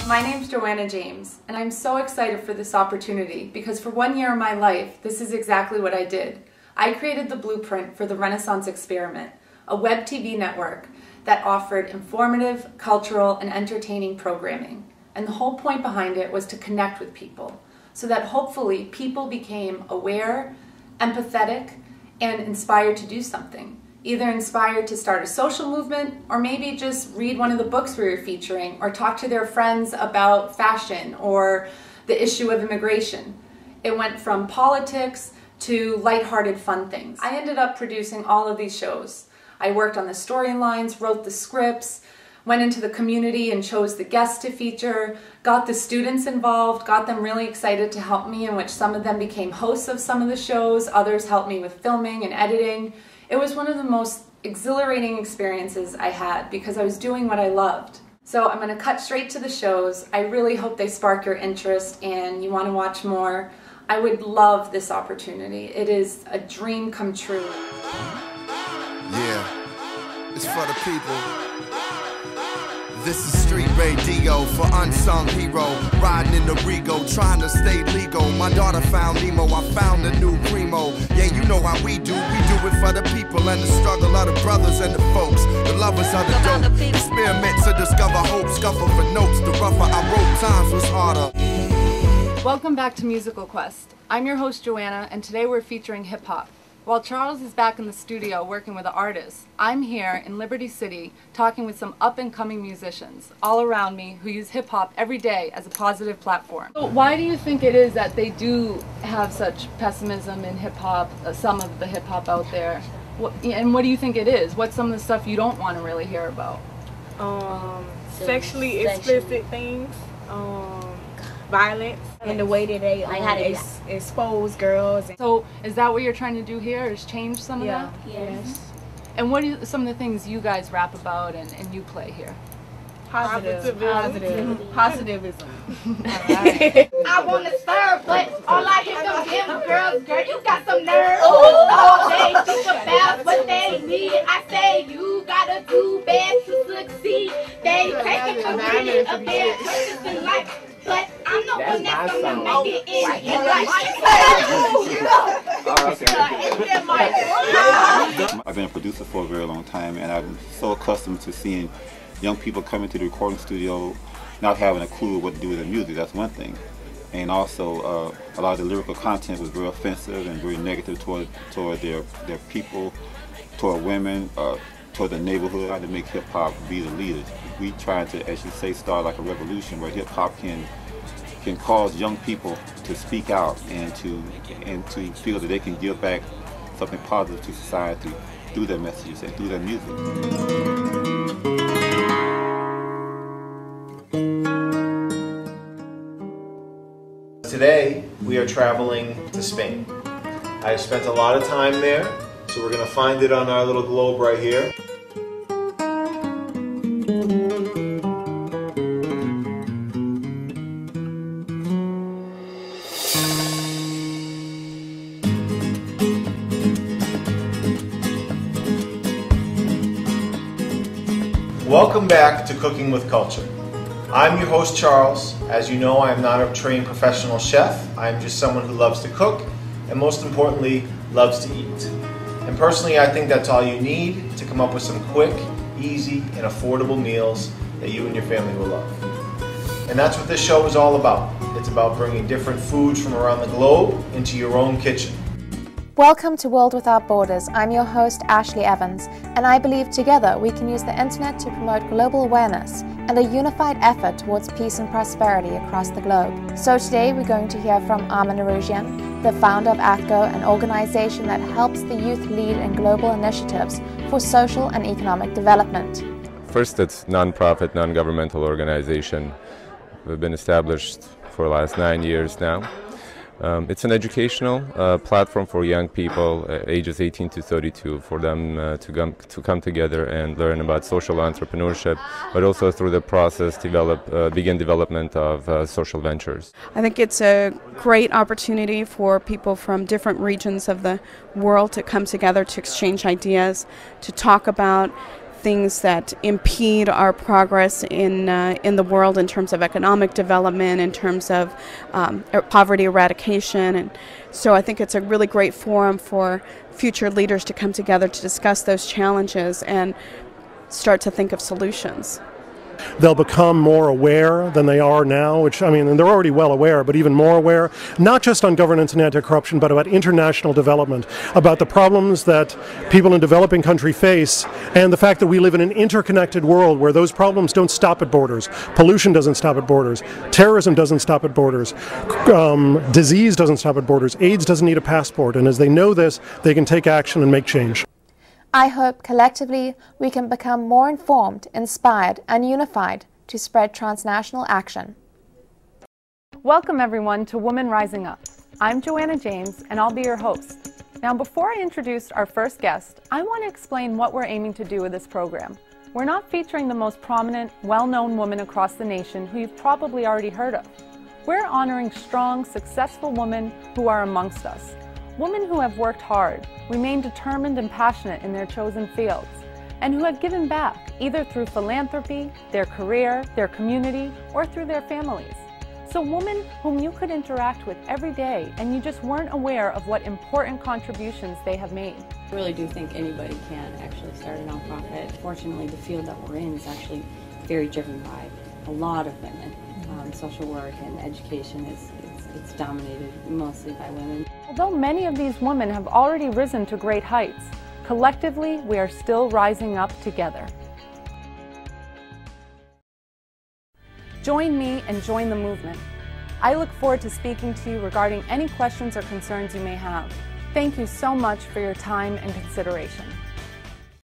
My name's Joanna James, and I'm so excited for this opportunity because for 1 year of my life, this is exactly what I did. I created the blueprint for the Renaissance Experiment, a web TV network that offered informative, cultural, and entertaining programming. And the whole point behind it was to connect with people, so that hopefully people became aware, empathetic, and inspired to do something. Either inspired to start a social movement, or maybe just read one of the books we were featuring, or talk to their friends about fashion or the issue of immigration. It went from politics to lighthearted fun things. I ended up producing all of these shows. I worked on the storylines, wrote the scripts, went into the community and chose the guests to feature, got the students involved, got them really excited to help me, in which some of them became hosts of some of the shows, others helped me with filming and editing. It was one of the most exhilarating experiences I had because I was doing what I loved. So I'm going to cut straight to the shows. I really hope they spark your interest and you want to watch more. I would love this opportunity. It is a dream come true. Yeah, it's for the people. This is street radio for unsung hero. Riding in the Rego, trying to stay legal. My daughter found Nemo, I found a new primo. Yeah, you know how we do it for the people and the struggle of the brothers and the folks, the lovers of the dope. Experiment to discover hope, scuffle for notes. The rougher I wrote, times was harder. Welcome back to Musical Quest. I'm your host Joanna, and today we're featuring hip hop. While Charles is back in the studio working with the artists, I'm here in Liberty City talking with some up-and-coming musicians all around me who use hip-hop every day as a positive platform. So why do you think it is that they do have such pessimism in hip-hop, some of the hip-hop out there? And what do you think it is? What's some of the stuff you don't want to really hear about? Sexually explicit things. Violence and the way that they expose girls. So is that what you're trying to do here, is change some of that? Yes. And what are some of the things you guys rap about and you play here? Positivism. Right. I want to serve, but all I hear from them girls, girl, you got some nerve. All they think about what they need. I say you gotta do best to succeed. They take it for granted a bad purpose in life. But I'm the one that's gonna make it in life. I've been a producer for a very long time, and I'm so accustomed to seeing young people come into the recording studio not having a clue what to do with their music. That's one thing. And also a lot of the lyrical content was very offensive and very negative toward their people, toward women, toward the neighborhood. Trying to make hip-hop be the leaders. We trying to, as you say, start like a revolution where hip-hop can cause young people to speak out and to feel that they can give back something positive to society through their messages and through their music. Today, we are traveling to Spain. I spent a lot of time there, so we're going to find it on our little globe right here. Welcome back to Cooking with Culture. I'm your host, Charles. As you know, I am not a trained professional chef. I am just someone who loves to cook and, most importantly, loves to eat. And personally, I think that's all you need to come up with some quick, easy, and affordable meals that you and your family will love. And that's what this show is all about. It's about bringing different foods from around the globe into your own kitchen. Welcome to World Without Borders. I'm your host, Ashley Evans, and I believe together we can use the internet to promote global awareness and a unified effort towards peace and prosperity across the globe. So today we're going to hear from Armin Arujian, the founder of ATHGO, an organization that helps the youth lead in global initiatives for social and economic development. First, it's non-profit, non-governmental organization. We've been established for the last 9 years now. It's an educational platform for young people ages 18 to 32 for them to come together and learn about social entrepreneurship, but also through the process begin development of social ventures. I think it's a great opportunity for people from different regions of the world to come together to exchange ideas, to talk about things that impede our progress in the world in terms of economic development, in terms of poverty eradication. And so I think it's a really great forum for future leaders to come together to discuss those challenges and start to think of solutions. They'll become more aware than they are now, which, I mean, and they're already well aware, but even more aware, not just on governance and anti-corruption, but about international development, about the problems that people in developing countries face, and the fact that we live in an interconnected world where those problems don't stop at borders. Pollution doesn't stop at borders. Terrorism doesn't stop at borders. Disease doesn't stop at borders. AIDS doesn't need a passport, and as they know this, they can take action and make change. I hope collectively we can become more informed, inspired, and unified to spread transnational action. Welcome everyone to Women Rising Up. I'm Joanna James and I'll be your host. Now before I introduce our first guest, I want to explain what we're aiming to do with this program. We're not featuring the most prominent, well-known women across the nation who you've probably already heard of. We're honoring strong, successful women who are amongst us. Women who have worked hard, remain determined and passionate in their chosen fields, and who have given back either through philanthropy, their career, their community, or through their families. So women whom you could interact with every day and you just weren't aware of what important contributions they have made. I really do think anybody can actually start a nonprofit. Fortunately, the field that we're in is actually very driven by a lot of women. Social work and education it's dominated mostly by women. Although many of these women have already risen to great heights, collectively we are still rising up together. Join me and join the movement. I look forward to speaking to you regarding any questions or concerns you may have. Thank you so much for your time and consideration.